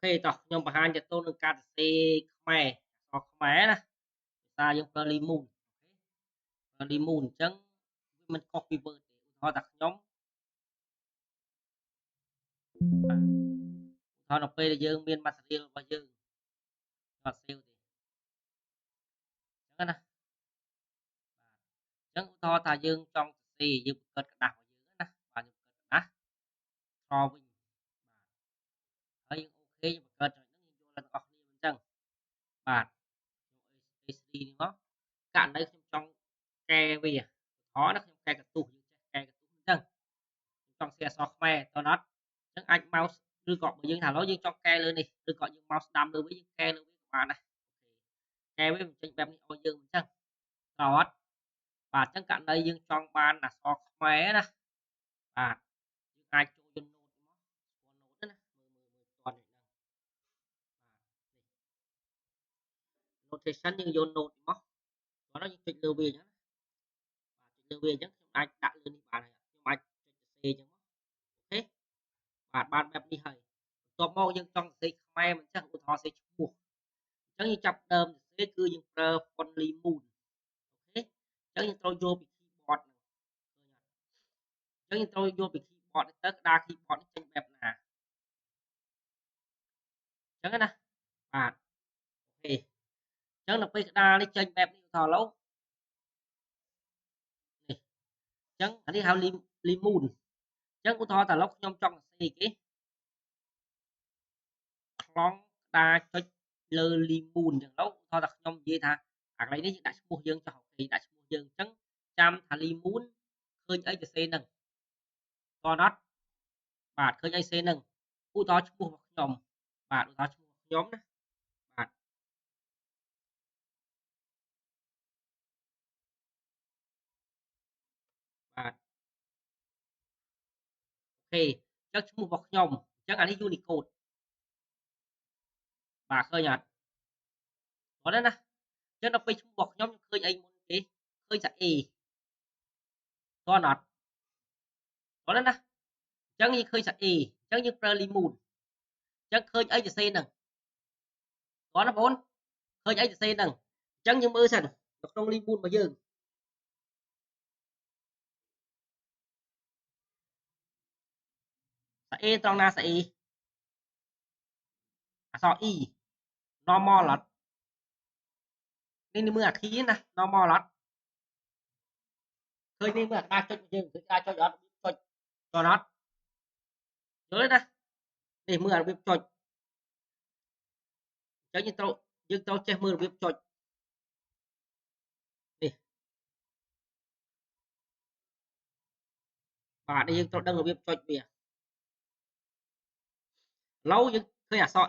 Thế tỏ nhưng mà hai tôi được cà phê khmer hoặc khmer nè ta dùng limun chẳng mình copy vợt để họ đặt nhóm họ là phê dương miền material và dương họ siêu thì chẳng nè chẳng họ ta dương trong thì dương cất đặt vào dương nè và dương cất đặt so với hơi ok nhưng mà cất rồi nó vô là có đi bên chân bạn HD nó cạn đây trong ke bây giờ khó nó không ke cái tủ ke cái tủ chân trong xe so khmer to nó chẳng anh mouse đưa gọn bởi dương thả lối dương trong ke lên đi đưa gọn dương mouse đâm đưa với dương ke lên với các bạn này ke với trên bẹp đi ôi dương chân đó và chẳng cạn đây dương trong ban là so khmer nè và ai cho dương nốt nè toàn notation nhưng vô nốt móc đó là những chuyện lưu về nhé lưu về nhé ai đặt lên đi bạn này nhưng mà C chứ ok bạn bạn bẹp đi hay có mô nhưng trong C khmer mình chắc của họ sẽ buộc chẳng như chập đơm sẽ cứ những con limun ok chẳng như tôi vô bị keyboard chẳng như tôi vô bị keyboard tất đa keyboard trên bẹp nè chẳng nè bạn ok chẳng là bây đa đi trên bẹp đi thò lâu chẳng anh đi hao limun chẳng của thò là lúc trong trong C cái con ta cho lơ limun chẳng lâu thò đặt trong gì thà hoặc lấy đi đã mua dương cho học thì đã mua dương chẳng trăm thà limun khơi ấy cho C nâng con đó bạn khơi ấy C nâng u to mua nhóm bạn u to mua nhóm đó bạn bạn ok chắc mua bọc nhóm chắc anh đi Unicode bà khơi nhật có đấy nè chắc nó phải mua bọc nhóm khơi ấy muốn cái khơi chặt y con nọt có đấy nè chắc như khơi chặt y chắc như prelimun chắc khơi ấy cho C nè có nó vốn khơi ấy cho C nè chắc như mơ sần đọc trong limun mà dương sa e trong na sa e so y normal lọt nên mưa khí nè normal lọt khơi nên mưa ta cho dương khơi ta cho gió cho nó nhớ nè để mưa việc cho cho như tôi dương tôi che mưa việc cho đi và đây dương tôi đang ở việc cho bìa lâu dương khơi so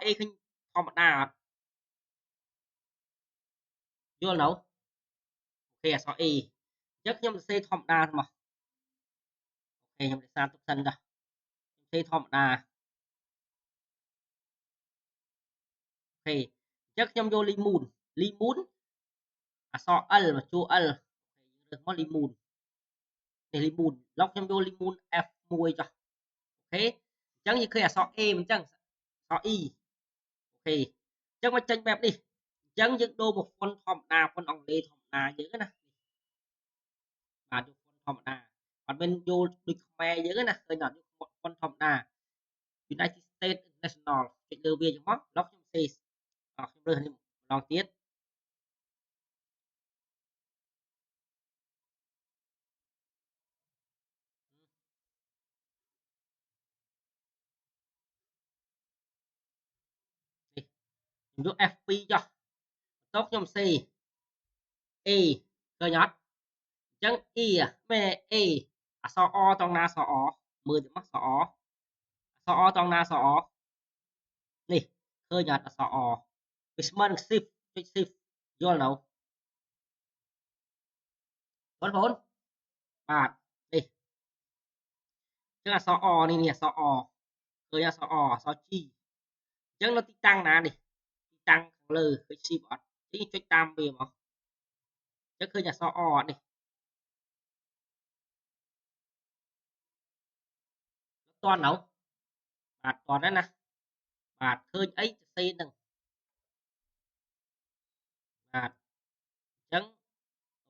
e khơi thom đà vô nấu ok so e chắc nhầm c thom đà mà ok nhầm sang tục thân đó c thom đà ok chắc nhầm vô limun so l mà chua l được món limun để limun lóc nhầm vô limun f mùi cho ok chẳng như khơi so e mình chẳng so y ok chắc mà tranh bẹp đi chẳng những đô một con thom đà con ong lê thom đà nhớ nè bạn chụp con thom đà còn bên vô đi khoe nhớ nè hơi nhỏ một con thom đà United States National chuyện đưa về cho móc lóc trong xe không đưa hình lòng tiết giúp FP cho tốt trong xe E cơ nhót chẳng E mẹ E so o trong na so o 10 mắc so o trong na so o nè cơ nhót so o Bismarck shift vô nào vốn vốn bạn đi chứ là so o này nè so o cơ nhót so chi chẳng nó tăng nè đi tăng lừ cái si bọt cái cho tam về mà chắc cơ nhót so o đi toàn nấu toàn đấy nè បាទឃើញអីសរសេរនឹងបាទអញ្ចឹង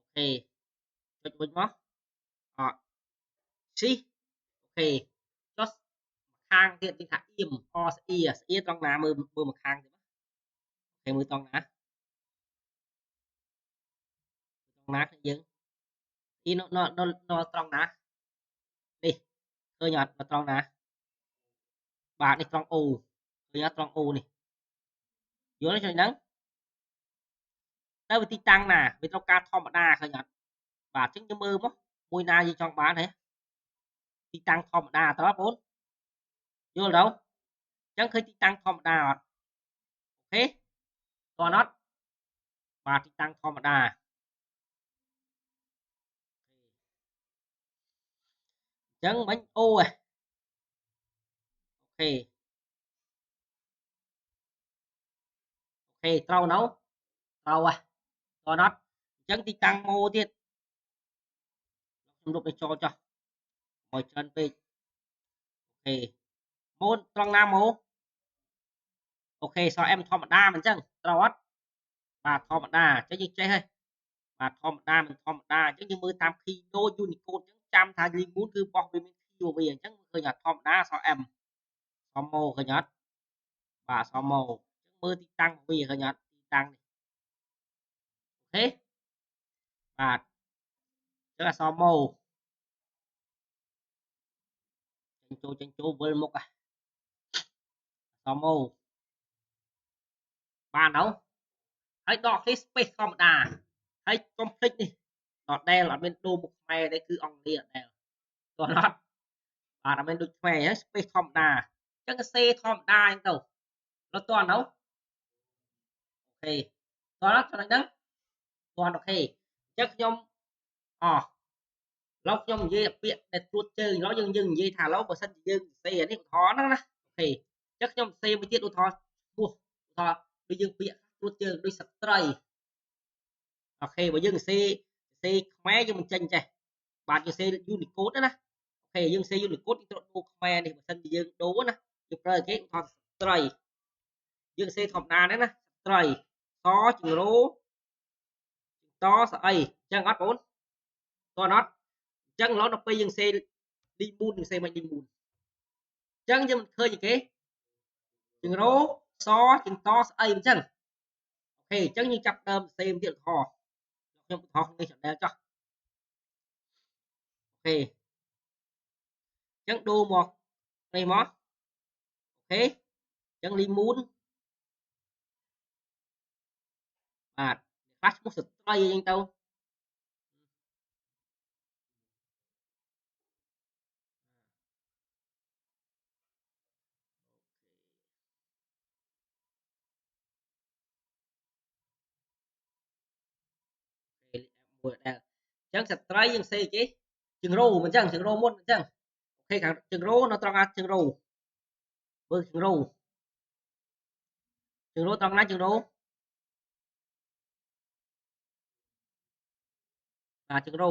អូខេចុចវិញមកអត់ស៊ីអូខេចុះខាងទៀតគេថាអៀមអស្អៀស្អៀត្រង់ណាមើលមកខាងទៀតគេមើលត្រង់ណាយើងអ៊ីនៅត្រង់ណានេះឃើញអត់នៅត្រង់ណាបាទនេះត្រង់អូឃើញអត់ត្រង់អូនេះយល់ទេហ្នឹងទៅវិធីតាំងណាវាត្រូវការធម្មតាឃើញអត់បាទអញ្ចឹងយើងមើលមកមួយណាយើងចង់បានហ៎ទីតាំងធម្មតាតើបងប្អូនយល់ទៅអញ្ចឹងឃើញទីតាំងធម្មតាអត់អូខេតើអត់បាទទីតាំងធម្មតាអញ្ចឹងមិញអូអូខេត្រូវនៅត្រូវហ៎តើអត់អញ្ចឹងទីតាំងម៉ូទៀតខ្ញុំលុបនេះចូលចុះមកច្រើនពេកអូខេម៉ូត្រង់ណាម៉ូអូខេសអែមធម្មតាមិនអញ្ចឹងត្រូវអត់បាទធម្មតាអញ្ចឹងយើងចេះហើយបាទធម្មតាមិនធម្មតាអញ្ចឹងយើងមើលតាម Kino Unicode អញ្ចឹងចាំថា Limon គឺបោះវាមាន Q វាអញ្ចឹងឃើញអត់ធម្មតាសអែមសមម៉ូឃើញអត់បាទសមម៉ូអញ្ចឹងមើលទីតាំងវាឃើញអត់ទីតាំងនេះអូខេបាទអញ្ចឹងអសមម៉ូចេញចូលវិលមុខសមម៉ូបានទៅហើយដកនេះ space ធម្មតាហើយកុំភ្លេចនេះដដែលអត់មានដូរមុខខ្មែរទេគឺអង់គ្លេសអត់ដែលតោះអត់បាទអត់មានដូចខ្មែរហ្នឹង space ធម្មតាអញ្ចឹងសេធម្មតាអញ្ចឹងទៅដល់តទៅអូខេតអត់ចំណុចហ្នឹងតអូខេអញ្ចឹងខ្ញុំអស់ឡូវខ្ញុំនិយាយពាក្យដែលត្រួតជើងឡូវយើងនិយាយថាឡូវបើសិនជាយើងសេអានេះឧទាហរណ៍ហ្នឹងណាអូខេអញ្ចឹងខ្ញុំសេមួយទៀតឧទាហរណ៍ឈ្មោះឧទាហរណ៍ដូចយើងពាក្យត្រួតជើងដូចស្ត្រីអូខេបើយើងសេខ្មែរយើងមិនចេញចេះបាទយើងសេ Unicode ណាអូខេយើងសេ Unicode យើងត្រូវដូរខ្មែរនេះបើសិនជាយើងដូរណាយើងប្រើគេឧទាហរណ៍ស្ត្រីយើងសេធម្មតាហ្នឹងណាស្ត្រីសជំរោតស្អីអញ្ចឹងអត់បងតើអត់អញ្ចឹងឡូវដល់ពេលយើងសេឌីមូនយើងសេមិនឌីមូនអញ្ចឹងយើងមិនឃើញគេជើងរោសជើងតស្អីអញ្ចឹងអូខេអញ្ចឹងយើងចាប់ដើមសេមទៀតខខ្ញុំឧទាហរណ៍នេះចដែលចោះអូខេអញ្ចឹងដូរមកនេះមកអូខេអញ្ចឹងលីមូនបាទខ្លះឈ្មោះស្ត្រីអីចឹងទៅមួយដែលអញ្ចឹងស្ត្រីយើងសេគេជើងរោមិនអញ្ចឹងជើងរោមុនអញ្ចឹងអូខេខាងជើងរោនៅត្រង់ណាជើងរោមើលជើងរោត្រង់ណាជើងរោបាទជើងរោ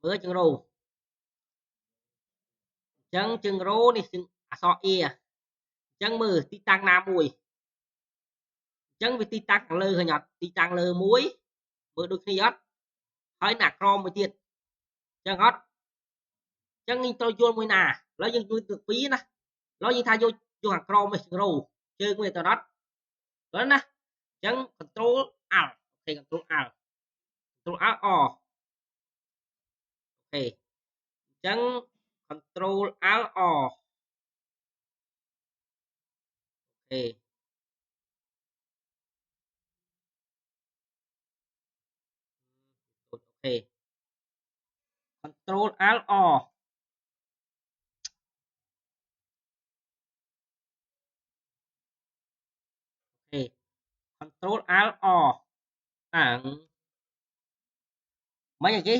មើលជើងរោអញ្ចឹងជើងរោនេះជើងអក្សរអ៊ីអញ្ចឹងមើលទីតាំងណាមួយអញ្ចឹងវាទីតាំងខាងលើឃើញអត់ទីតាំងលើមួយមើលដូចគ្នាអត់ហើយណាក្រមមួយទៀតអញ្ចឹងអត់អញ្ចឹងយើងត្រូវយល់មួយណាឥឡូវយើងយល់ទៅពីរណាឥឡូវយើងថាយកខាងក្រមនេះជើងរោជើងវាទៅអត់ព្រោះណាអញ្ចឹង control alt អូខេ control alt អអូខេអញ្ចឹង control alt អអូខេអូខេ control alt អអូខេ control alt អអាមិនអីគេ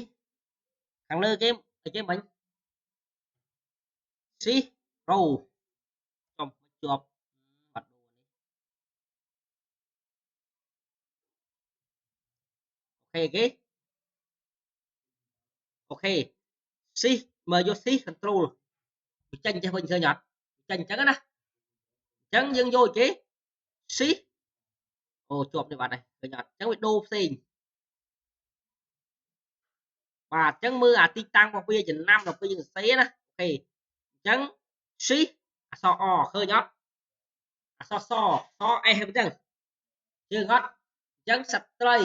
ខាងលើគេអីគេមិញ shift row ចំជាប់បាត់ដូរនេះអូខេគេអូខេ shift មើលយក shift control ចេញចេះវិញឃើញអត់ចេញអញ្ចឹងណា ចឹងយើងយកគេ shift អូជាប់នេះបាត់ហើយឃើញអត់ចឹងវាដូរផ្សេងបាទចឹងមើលអាទីតាំងរបស់វាចំណាំដល់ពេលយើងសរសេរណាអូខេចឹង shift អក្សរ អឃើញអត់អក្សរសស s អញ្ចឹងយើងអត់អញ្ចឹងសត្រី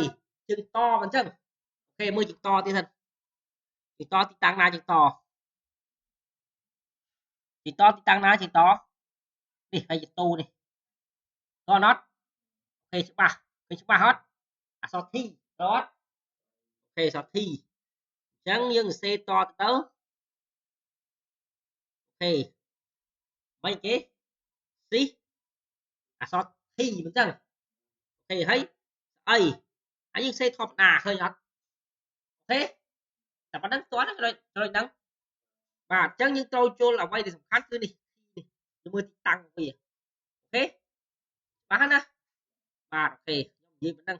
ជើងតអញ្ចឹងអូខេមើលជើងតទៀតសិនជើងតទីតាំងណាជើងតទីតាំងណាជើងតនេះហើយជើងតូនេះតអត់អូខេច្បាស់ឃើញច្បាស់អត់អក្សរ T តអត់អូខេអក្សរ T អញ្ចឹងយើងសរសេរតទៅអូខេមិនគេ shift អក្សរ T អញ្ចឹងអូខេហើយស្អីហើយយើងសេធម្មតាឃើញអត់អូខេតែប៉ុណ្្នឹងតើចំណុចហ្នឹងបាទអញ្ចឹងយើងត្រូវចូលអ្វីដែលសំខាន់គឺនេះយើងមើលទីតាំងវាអូខេច្បាស់ណាបាទអូខេខ្ញុំនិយាយប៉ុណ្្នឹង